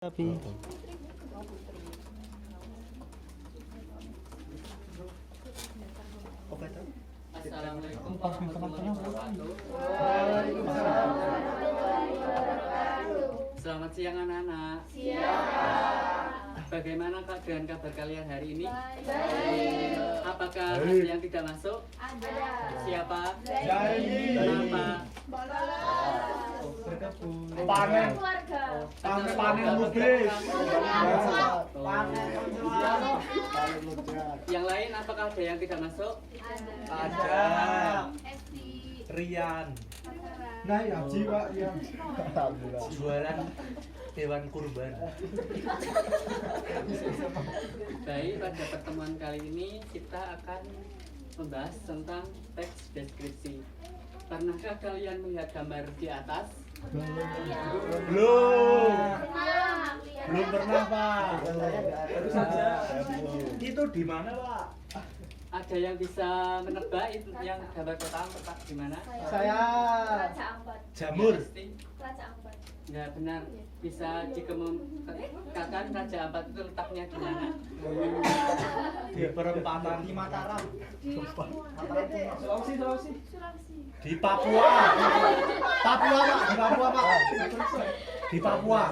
Tapi Assalamualaikum warahmatullahi wabarakatuh. Selamat siang anak-anak. Bagaimana keadaan kabar kalian hari ini? Baik. Apakah ada yang tidak masuk? Ada. Siapa? Jadi. Kenapa? panen Keluarga. panen lubis. Yang lain apakah ada yang tidak masuk? Ada. Esti. Rian Nah, ya jiwa ya. jualan hewan kurban. Baik, pada pertemuan kali ini kita akan membahas tentang teks deskripsi. Pernahkah kalian melihat gambar di atas? Belum. Nah, Belum pernah, Pak. Baru saja. Itu di mana, Pak? Ada yang bisa menebak itu yang gambar pertama letak di mana? Saya Raja Ampat. Jamur. Pasti? Raja Ampat. Nggak benar. Bisa dikemukakan Raja Ampat itu letaknya di mana? Di perempatan di Mataram. Sulawesi. Sulawesi. Di Papua. Papua, Pak. Di Papua, Pak. Di Papua.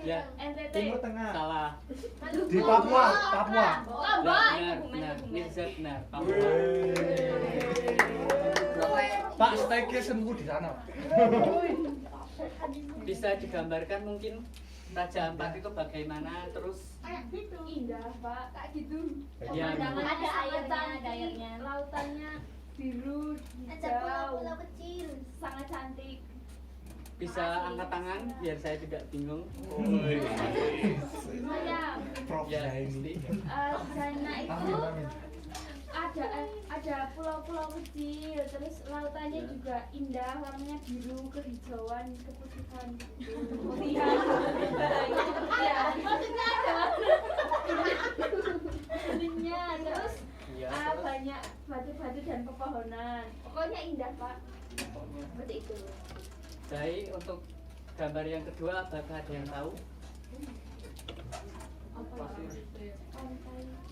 Ya, NTT. Timur Tengah. salah. Di Papua, Papua. Nggak benar. Mirza benar. Papua. Pak, steaknya sembuh di sana. Bisa digambarkan mungkin Raja Ampat itu bagaimana, terus Kayak gitu. Indah, Pak. Kayak gitu. Ya, Pemandangan ada airnya, ada airnya. Lautannya biru, Ada hijau. pulau-pulau kecil. Sangat cantik. bisa angkat tangan biar saya tidak bingung. Saya Prof Ya, Zaini. di sana itu ada pulau-pulau kecil, terus lautannya juga indah, warnanya biru, kehijauan, keputihan gitu. Keputihan. Maksudnya ada warna terus Iya, banyak batu-batu dan pepohonan. Pokoknya indah, Pak. Seperti itu. Baik, untuk gambar yang kedua apakah ada yang tahu?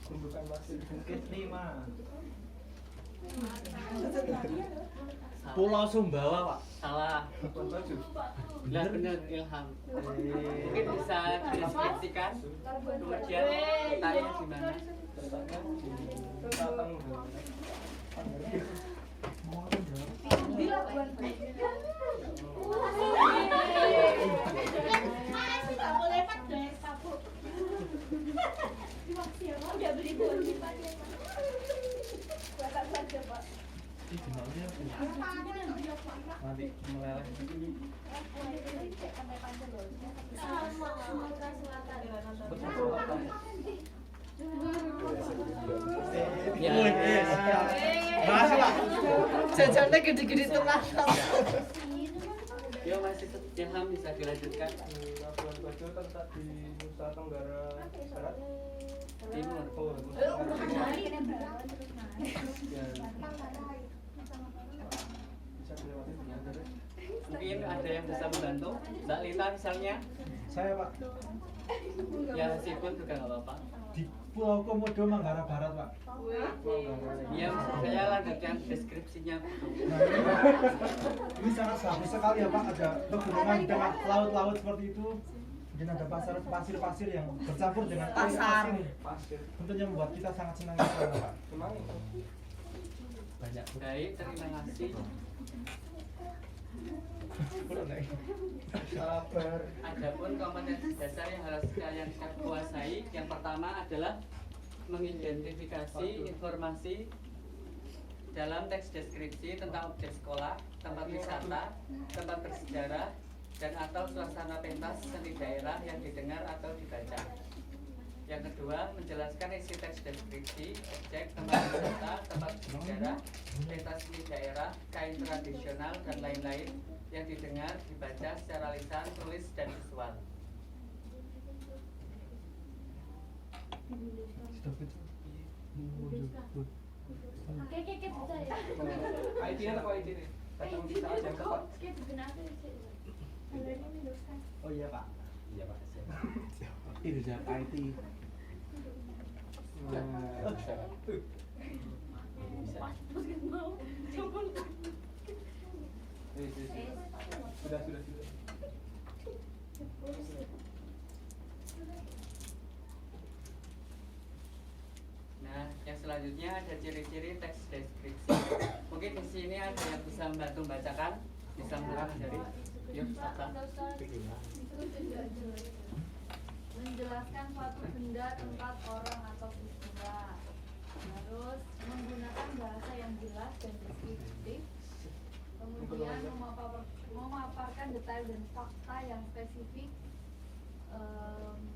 Gundukan pasir Bukit Lima. Pulau Sumbawa, Pak. Salah. Lah benar, Ilham. Mungkin bisa dideskripsikan kemudian letaknya di mana? Di Labuan udah beli buat sifatnya, Pak. Buatan saja, Pak. Ini di mana ya? Nanti meleleh. Sumatera Selatan. Ya. Makasih, Pak. Jajannya gede-gede tenan. Yo masih Ilham bisa dilanjutkan. Labuan Bajo terletak di Nusa Tenggara Barat. Timur. Bisa dilewati dengan terus. Mungkin ada yang bisa membantu. Mbak Lita misalnya. Saya, Pak. Ya meskipun juga nggak apa-apa. Di Pulau Komodo, Manggarai Barat, Pak. Ya saya lanjutkan deskripsinya. Nah, ini sangat bagus sekali ya, Pak. Ada pegunungan dengan laut-laut seperti itu. Kemudian ada pasir-pasir yang bercampur dengan air Pasar. asin. Pasir. Tentunya membuat kita sangat senang di sana, Pak. Memang Banyak. Baik, terima kasih. sabar. Adapun kompetensi dasar yang harus kalian kuasai, yang pertama adalah mengidentifikasi informasi dalam teks deskripsi tentang objek sekolah, tempat wisata, tempat bersejarah, dan atau suasana pentas seni daerah yang didengar atau dibaca. Yang kedua, menjelaskan isi teks deskripsi, objek, tempat wisata, tempat bersejarah, pentas seni daerah, kain tradisional, dan lain-lain yang didengar, dibaca secara lisan, tulis, dan visual. Oke, bisa ya. ID-nya apa ID-nya? Kacang kita aja, Pak. Oke, benar sih. Oh iya, Pak. Iya Pak. Irza IT. Wah, Bisa Pak. Bisa. Sudah. Nah, yang selanjutnya ada ciri-ciri teks deskripsi. Mungkin di sini ada yang bisa membantu membacakan, bisa mulai dari yuk Sabta. Menjelaskan suatu benda, tempat, orang atau peristiwa. Terus menggunakan bahasa yang jelas dan deskriptif. Kemudian memaparkan detail dan fakta yang spesifik.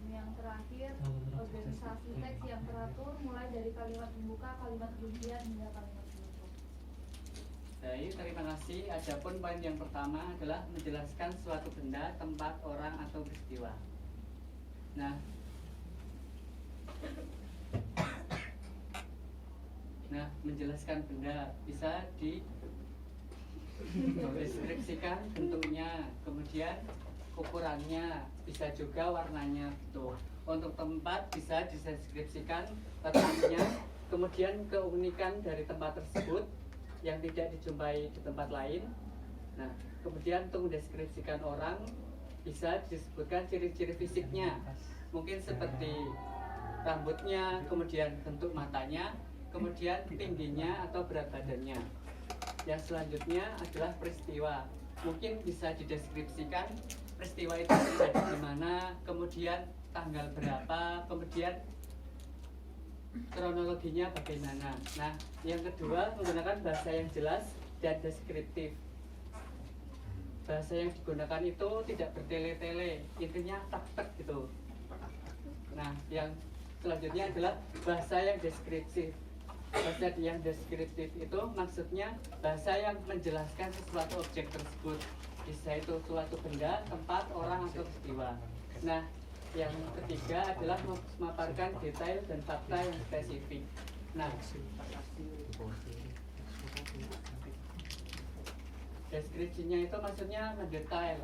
Yang terakhir, organisasi teks yang teratur mulai dari kalimat pembuka, kalimat rincian hingga kalimat penutup. Baik, terima kasih. Adapun poin yang pertama adalah menjelaskan suatu benda, tempat, orang atau peristiwa. Nah, menjelaskan benda bisa dideskripsikan bentuknya, kemudian ukurannya, bisa juga warnanya gitu. Untuk tempat bisa dideskripsikan letaknya, kemudian keunikan dari tempat tersebut yang tidak dijumpai di tempat lain. Nah, kemudian untuk mendeskripsikan orang bisa disebutkan ciri-ciri fisiknya, mungkin seperti rambutnya, kemudian bentuk matanya, kemudian tingginya atau berat badannya. Yang selanjutnya adalah peristiwa, mungkin bisa dideskripsikan peristiwa itu terjadi di mana, kemudian tanggal berapa, kemudian kronologinya bagaimana. Nah, yang kedua menggunakan bahasa yang jelas dan deskriptif. Bahasa yang digunakan itu tidak bertele-tele, intinya tak-tak gitu. Nah, yang selanjutnya adalah bahasa yang deskriptif. Bahasa yang deskriptif itu maksudnya bahasa yang menjelaskan sesuatu objek tersebut, bisa itu suatu benda, tempat, orang atau peristiwa. Nah, yang ketiga adalah memaparkan detail dan fakta yang spesifik. Nah, deskripsinya itu maksudnya mendetail,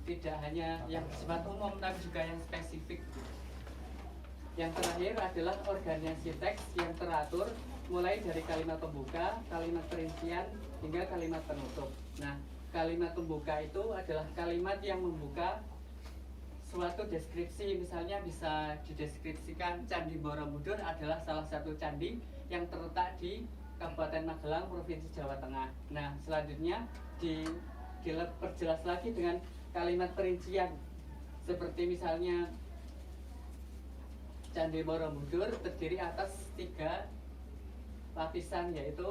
tidak hanya yang bersifat umum tapi juga yang spesifik. Yang terakhir adalah organisasi teks yang teratur mulai dari kalimat pembuka, kalimat perincian hingga kalimat penutup. Nah, kalimat pembuka itu adalah kalimat yang membuka suatu deskripsi. Misalnya bisa dideskripsikan Candi Borobudur adalah salah satu candi yang terletak di Kabupaten Magelang, Provinsi Jawa Tengah. Nah, selanjutnya diperjelas lagi dengan kalimat perincian, seperti misalnya Candi Borobudur terdiri atas 3 lapisan, yaitu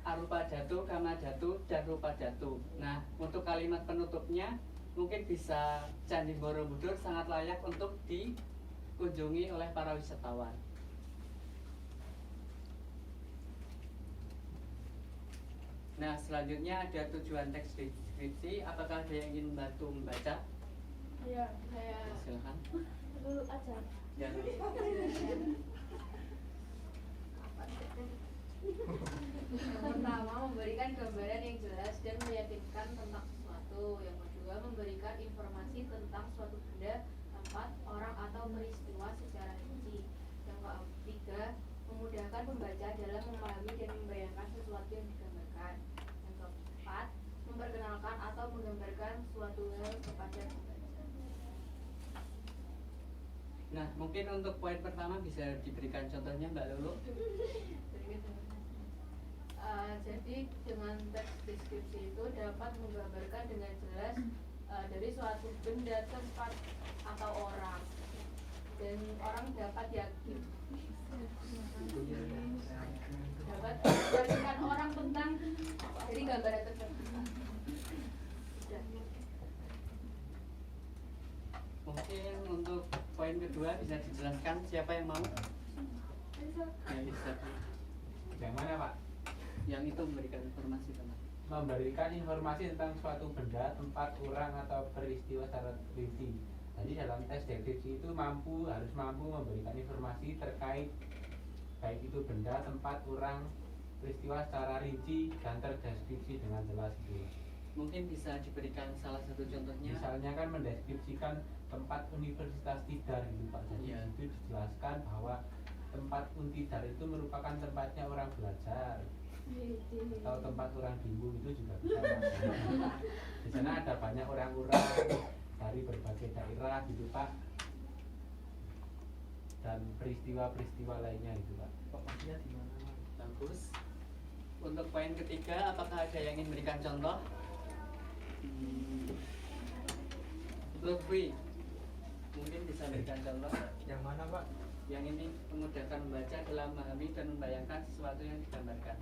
arupa datu, kama datu, dan rupa datu. Nah, untuk kalimat penutupnya mungkin bisa Candi Borobudur sangat layak untuk dikunjungi oleh para wisatawan. Nah, selanjutnya ada tujuan teks deskripsi. Apakah ada yang ingin membantu membaca? Ya, saya Silakan. dulu aja. Ya. Yang pertama, memberikan gambaran yang jelas dan meyakinkan tentang sesuatu. Yang kedua, memberikan informasi tentang suatu benda, tempat, orang atau peristiwa secara rinci. Yang ketiga, memudahkan pembaca dalam memahami dan membayangkan sesuatu yang digambarkan. Yang keempat, memperkenalkan atau menggambarkan suatu hal kepada pembaca. Nah, mungkin untuk poin pertama bisa diberikan contohnya Mbak Lulu. Jadi dengan teks deskripsi itu dapat menggambarkan dengan jelas dari suatu benda, tempat atau orang, dan orang dapat yakin dapat menyakinkan orang tentang dari gambaran tersebut. Mungkin untuk poin kedua bisa dijelaskan, siapa yang mau? Ya, bisa. Yang mana Pak? Yang itu memberikan informasi tentang Memberikan informasi tentang suatu benda, tempat, orang atau peristiwa secara rinci. Jadi dalam tes deskripsi itu harus mampu memberikan informasi terkait baik itu benda, tempat, orang, peristiwa secara rinci dan terdeskripsi dengan jelas gitu. Mungkin bisa diberikan salah satu contohnya. Misalnya kan mendeskripsikan tempat universitas tidar gitu Pak. Jadi Iya. itu dijelaskan bahwa tempat untidar itu merupakan tempatnya orang belajar atau tempat orang bimbing itu juga bisa masuk. Di sana ada banyak orang-orang dari berbagai daerah gitu Pak, dan peristiwa-peristiwa lainnya itu Pak. Lokasinya di mana? Bagus. Untuk poin ketiga, apakah ada yang ingin memberikan contoh? Lutfi, mungkin bisa berikan contoh. Yang mana Pak? Yang ini memudahkan membaca dalam memahami dan membayangkan sesuatu yang digambarkan.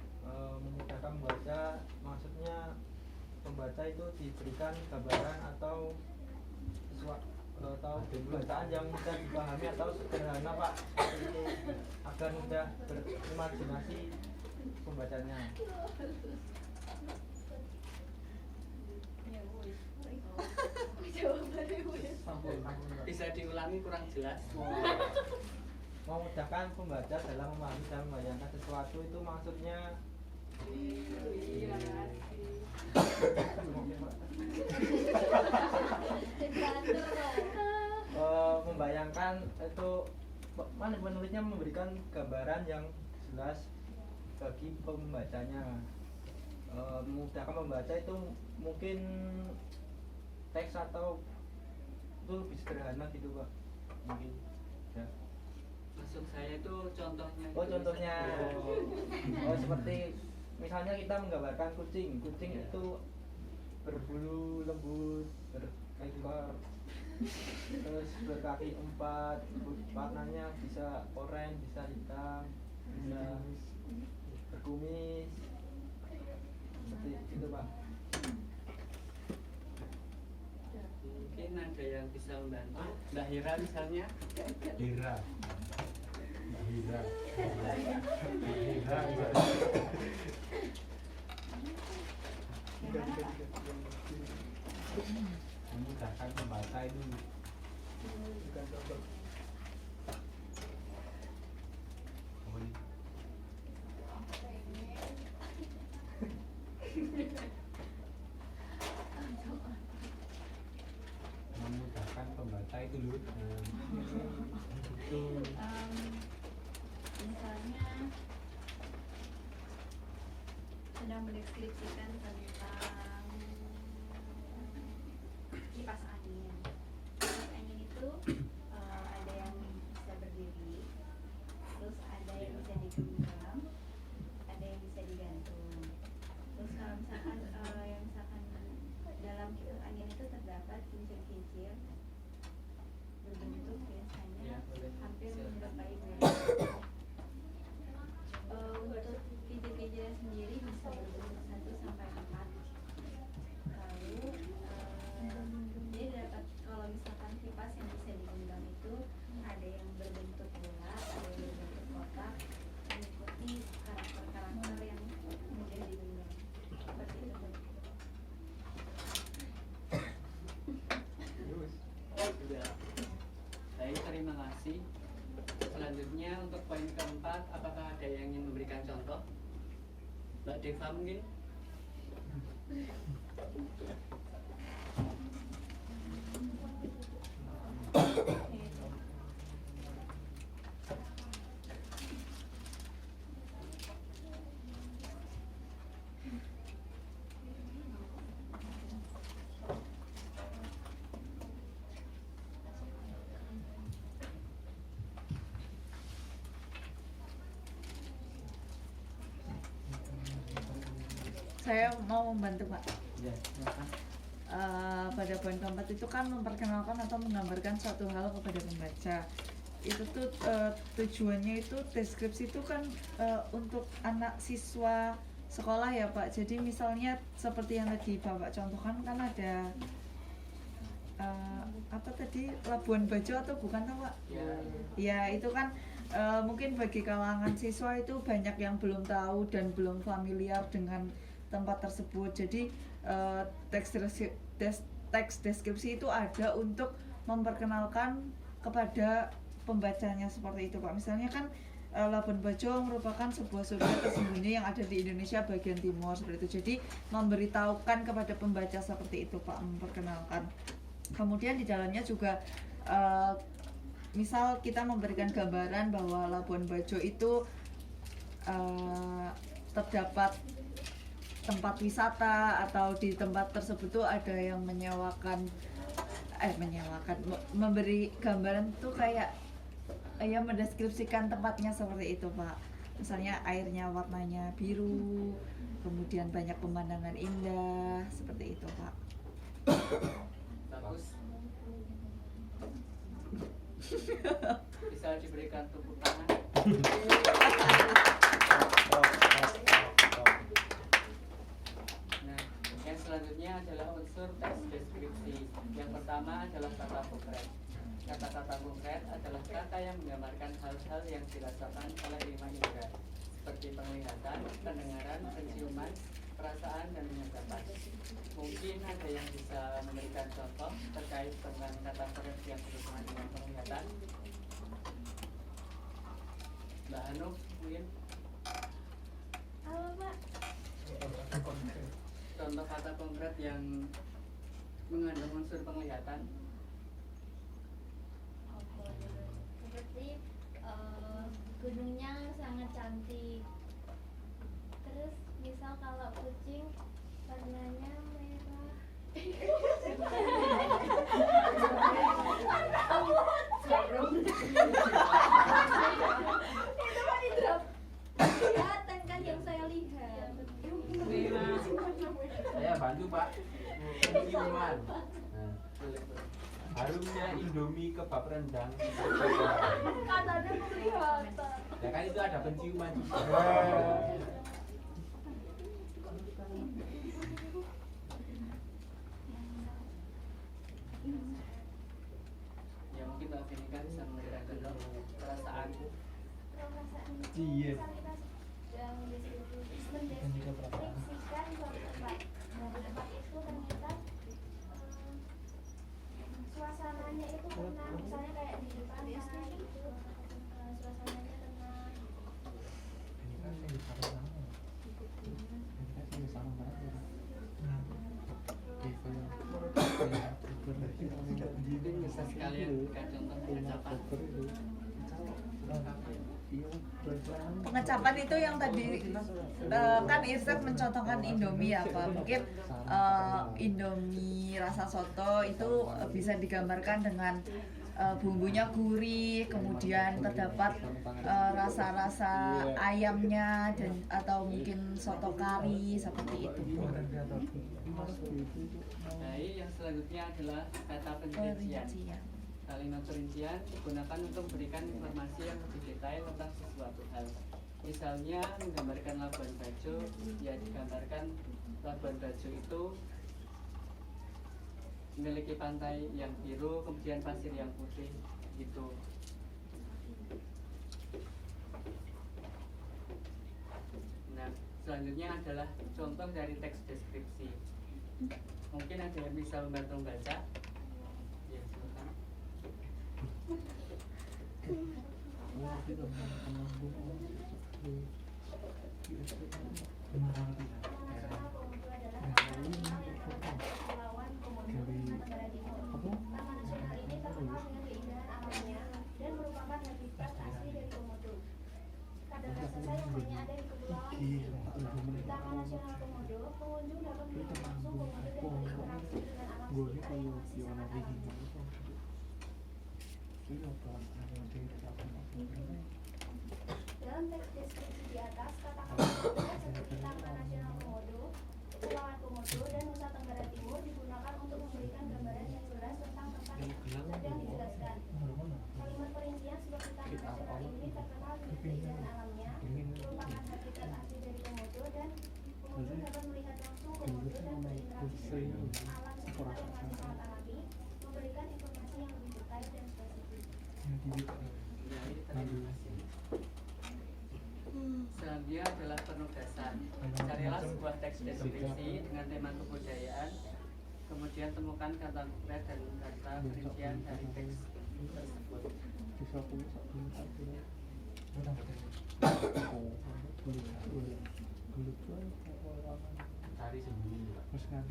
Memudahkan membaca, maksudnya pembaca itu diberikan gambaran atau sesuatu atau bacaan yang mudah dipahami atau sederhana Pak, seperti itu, agar mudah berimajinasi pembacanya. Bisa diulangi, kurang jelas. Memudahkan pembaca dalam memahami dan membayangkan sesuatu itu maksudnya membayangkan itu mana penulisnya memberikan gambaran yang jelas bagi pembacanya. Memudahkan membaca itu mungkin teks atau itu lebih sederhana gitu Pak, mungkin ya. Maksud saya itu contohnya. Oh contohnya, oh seperti misalnya kita menggambarkan kucing Ya. itu berbulu lembut, berekor, terus berkaki 4, warnanya bisa oranye, bisa hitam, bisa berkumis, seperti itu Pak. Mungkin ada yang bisa membantu. Mbak Hira misalnya. Hira. Mbak Hira. Mbak Hira. Memudahkan pembaca itu. Bukan contoh. Apa ini? Memudahkan pembaca itu loh. Itu Misalnya sedang mendeskripsikan tentang kipas angin. Kipas angin itu ada yang bisa berdiri, terus ada yang bisa digenggam, ada yang bisa digantung. Terus kalau misalkan yang misalkan dalam kipas angin itu terdapat kincir-kincir berbentuk biasanya Ya, boleh. hampir Silakan. menyerupai bulan. Untuk kincir-kincirnya sendiri bisa berbentuk 1 sampai 4. Lalu dia dapat, kalau misalkan kipas yang bisa digenggam itu ada yang berbentuk bola, ada yang berbentuk kotak, mengikuti karakter-karakter yang mudah digenggam. Seperti itu. Sudah. Baik, terima kasih. Selanjutnya untuk poin keempat, apakah ada yang ingin memberikan contoh? Mbak Deva mungkin? Saya mau membantu Pak. Ya, silakan. Pada poin keempat itu kan memperkenalkan atau menggambarkan suatu hal kepada pembaca. Itu tuh tujuannya itu deskripsi itu kan untuk anak siswa sekolah ya Pak. Jadi misalnya seperti yang tadi Bapak contohkan kan ada apa tadi, Labuan Bajo atau bukan tuh Pak? Ya. Ya itu kan mungkin bagi kalangan siswa itu banyak yang belum tahu dan belum familiar dengan tempat tersebut. Jadi teks deskripsi itu ada untuk memperkenalkan kepada pembacanya seperti itu Pak. Misalnya kan Labuan Bajo merupakan sebuah surga tersembunyi yang ada di Indonesia bagian timur seperti itu. Jadi memberitahukan kepada pembaca seperti itu Pak, memperkenalkan. Kemudian di dalamnya juga misal kita memberikan gambaran bahwa Labuan Bajo itu terdapat tempat wisata atau di tempat tersebut tuh ada yang memberi gambaran tuh kayak ya mendeskripsikan tempatnya seperti itu Pak. Misalnya airnya warnanya biru, kemudian banyak pemandangan indah seperti itu Pak. Bagus. Bisa diberikan tepuk tangan. Nah, yang selanjutnya adalah unsur teks deskripsi. Yang pertama adalah kata konkret. Kata-kata konkret adalah kata yang menggambarkan hal-hal yang dirasakan oleh 5 indera, seperti penglihatan, pendengaran, penciuman, perasaan, dan penglihatan. Mungkin ada yang bisa memberikan contoh terkait dengan kata konkret yang berhubungan dengan penglihatan. Mbak Hanuf mungkin. Halo Pak. Contoh kata konkret yang mengandung unsur penglihatan. Seperti gunungnya sangat cantik. Terus misal kalau kucing warnanya merah. Itu kan indra kelihatan kan yang saya lihat. Saya bantu Pak. Penciuman. Nah, harumnya Indomie kebab rendang. Katanya kelihatan. Ya kan itu ada penciuman. Ya mungkin Mbak Finika bisa memberikan contoh perasaan. Iya. Yang mendeskripsikan suatu tempat. Nah, di tempat itu ternyata suasananya itu tenang, misalnya kayak di pantai itu suasananya tenang. Bisa sekalian berikan contoh pengecapan. Pengecapan itu yang tadi kan Irsef mencontohkan Indomie ya Pak. Mungkin Indomie rasa soto itu bisa digambarkan dengan bumbunya gurih, kemudian terdapat rasa-rasa ayamnya dan atau mungkin soto kari seperti itu. Baik, yang selanjutnya adalah kata perincian. Kalimat perincian digunakan untuk memberikan informasi yang lebih detail tentang sesuatu hal. Misalnya menggambarkan Labuan Bajo, ya digambarkan Labuan Bajo itu memiliki pantai yang biru, kemudian pasir yang putih, gitu. Nah, selanjutnya adalah contoh dari teks deskripsi. Mungkin ada yang bisa membantu membaca? Ya, silakan. Kepulauan Komodo, Nusa Tenggara Timur. Taman nasional ini terkenal dengan keindahan alamnya dan merupakan habitat asli dari komodo. Kadar raksasa yang hanya ada di kepulauan ini. Di Taman Nasional Komodo, pengunjung dapat melihat langsung komodo dan berinteraksi dengan alam sekitar yang masih sangat alami. Dalam teks deskripsi di atas, kata-kata seperti Taman Nasional Komodo, Kepulauan Komodo, dan Nusa Tenggara Timur digunakan untuk memberikan gambaran yang jelas tentang tempat yang sedang dijelaskan. Kalimat perincian seperti Taman Nasional ini terkenal dengan keindahan alamnya, merupakan habitat asli dari komodo, dan pengunjung dapat melihat langsung komodo dan berinteraksi dengan alam sekitar yang masih sangat alami, memberikan informasi yang lebih detail dan spesifik. Selanjutnya adalah penugasan. Carilah sebuah teks deskripsi dengan tema kebudayaan, kemudian temukan kata konkret dan kata perincian dari teks tersebut. cari sembunyi Pak.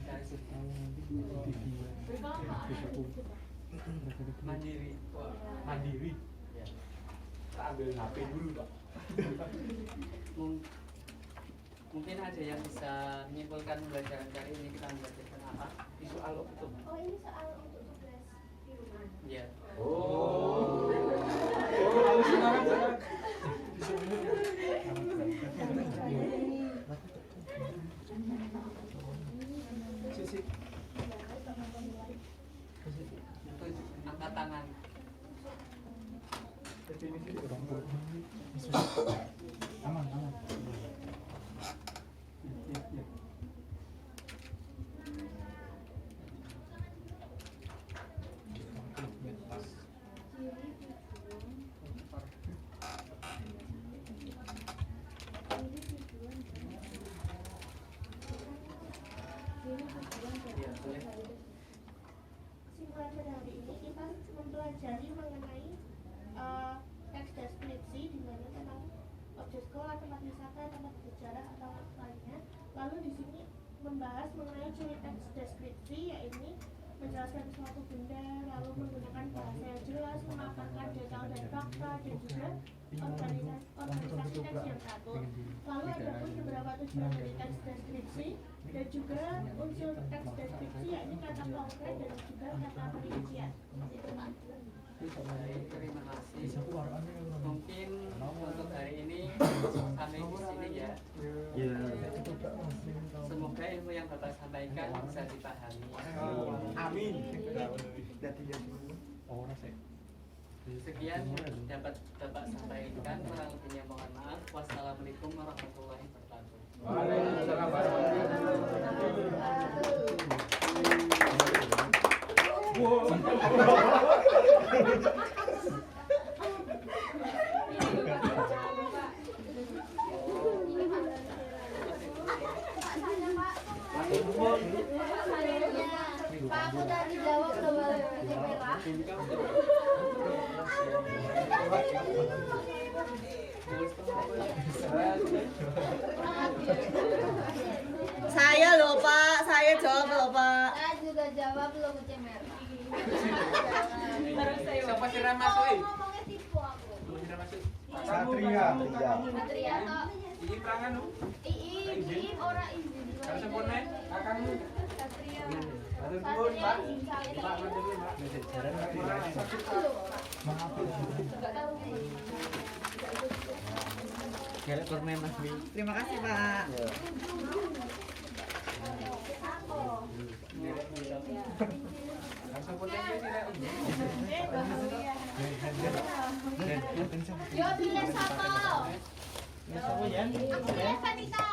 Dari situ. Mandiri. Mandiri. Ya. Tak ambil HP dulu Pak. Mung- Mungkin ada yang bisa menyimpulkan pembelajaran kali ini kita belajarkan apa? Ini soal itu. Oh, ini soal untuk tugas di rumah. Ya. Oh. Angkat tangan. Aman, aman. Ya, boleh. Kesimpulan pada hari ini kita mempelajari mengenai teks deskripsi di mana tentang objek sekolah, tempat wisata, tempat bersejarah atau lainnya. Lalu di sini membahas mengenai ciri teks deskripsi, yaitu menjelaskan suatu benda, lalu menggunakan bahasa yang jelas, memaparkan detail dan fakta, dan juga organisasi teks yang teratur. Lalu ada pun beberapa tujuan dari teks deskripsi dan juga unsur teks deskripsi, yaitu kata konkret dan juga kata perincian. Itu Pak. Baik, terima kasih. Mungkin untuk hari ini sampai di sini ya. Semoga ilmu yang Bapak sampaikan bisa dipahami. Amin. Sekian yang dapat Bapak sampaikan, kurang lebihnya mohon maaf. Wassalamualaikum warahmatullahi wabarakatuh. Waalaikumsalam warahmatullahi Pak, aku udah dijawab sama kamera. Saya loh Pak, saya jawab loh Pak. Saya juga jawab lo ke kamera. Siapa sih yang masuk? Ngomongnya tipu aku. Siapa masuk? Satria. Satria toh. Ini perangan lu. Ii ora izin. Kan sempurna. Kakangmu. Satria. Matur nuwun, Pak. Satria. Pak, matur nuwun, Pak. Terima kasih Pak. Kan sempurna dia tidak ini. Yo pilih satu. Pilih Vanita.